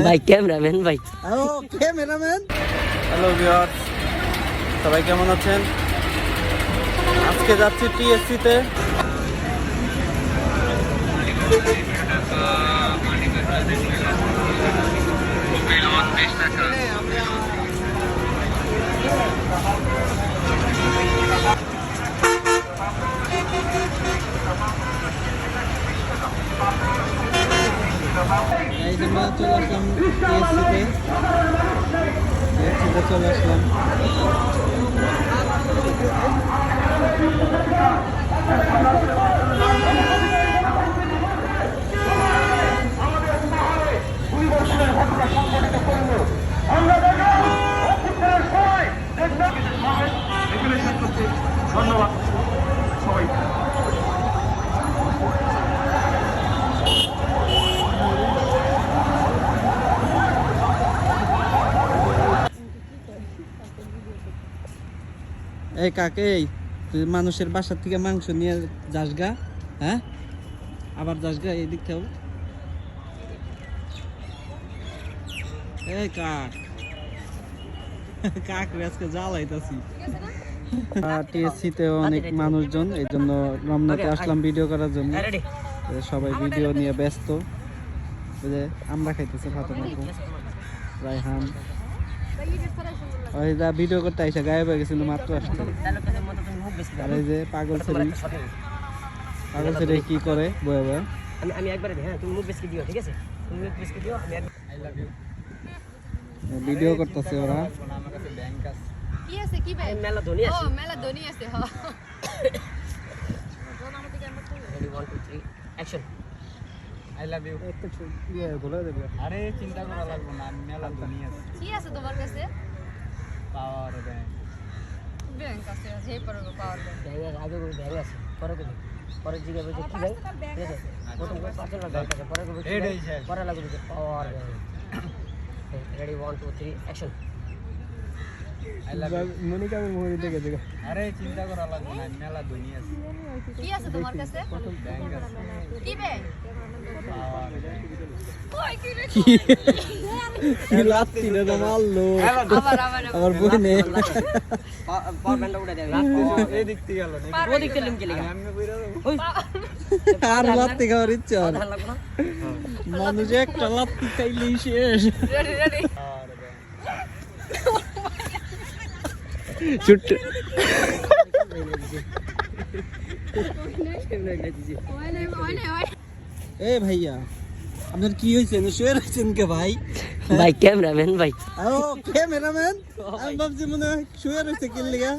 ভাই ক্যামেরাম্যান ভাই। Hello viewers, সবাই কেমন আছেন? আজকে যাচ্ছি টিএসসি তে। আমরা চলে আসলাম টিএসসিতে চলে আসলাম। ধন্যবাদ সবাই। এই কাকে, তুই মানুষের বাসার থেকে মাংস নিয়ে যাস গা? হ্যাঁ, আবার যাস গা এই দিক থেকেও। এই কাক কাক আজকে জ্বালাইতাছি। টিএসসি তে অনেক মানুষজন, এই জন্য রমনাতে আসলাম ভিডিও করার জন্য। সবাই ভিডিও নিয়ে ব্যস্ত। আমরা খাইতেছি ভাতের মতো। রায়হান ওইটা ভিডিও করতে আইসা গায়েব হয়ে গেছিল, মাত্র আসছে। আর এই যে পাগল ছেলে কি করে বয়ে বয়ে। আমি একবারে হ্যাঁ, তুমি মুখ বেশি দিও, ঠিক আছে? তুমি মুখ বেশি দিও, আমি আই লাভ ইউ। ভিডিও করতেছে ওরা। আমার কাছে ব্যাংক আছে। কি আছে কি ভাই? মেলা ধনী আছে। ও মেলা ধনী আছে। হ্যাঁ কোন আমাদের ক্যামেরা তো ready 1 2 3 action. I love you. একটা ইয়ে বলে দেবে। আরে চিন্তা করা লাগবে না, আমি মেলা ধনী আছে। কি আছে তোমার কাছে? Power bank. ব্যাংক আছে, সেই পড়বে পাওয়ার ব্যাংক। ব্যাংক আগে করে ব্যাংক আছে, পরে করে পরে জিজ্ঞাসা করছে কি ব্যাংক, ঠিক আছে? প্রথম করে পার্সোনাল ব্যাংক আছে, পরে করে পরে লাগবে power bank. Ready 1 2 3 action. I love you. Monika আমি মুভি দেখে দেখে। আরে চিন্তা করা লাগবে না, আমি মেলা ধনী আছে। কি আছে তোমার কাছে? ব্যাংক আছে। কি ব্যাংক? Power bank. ওই কি রে? কি লাত্তি রে মারলো। আবার বই নে। পাওয়ার ব্যাংকটা উড়ে দেবে। এই দিক থেকে গেল নাকি? ও দেখতে লিমকে লাগা। আমি কইরা দেব। ওই আর লাত্তি খাওয়ার ইচ্ছা হয় না। ধান লাগবে না। মানুষ একটা লাত্তি খাইলেই শেষ। Ready ready. Power bank. ছুট এ ভাইয়া, আপনার কি হয়েছে? শুয়ে রয়েছেন কে ভাই? ভাই ক্যামেরাম্যান ভাই। ও ক্যামেরাম্যান, আমি ভাবছি মনে হয় শুয়ে রয়েছে কি লিগা।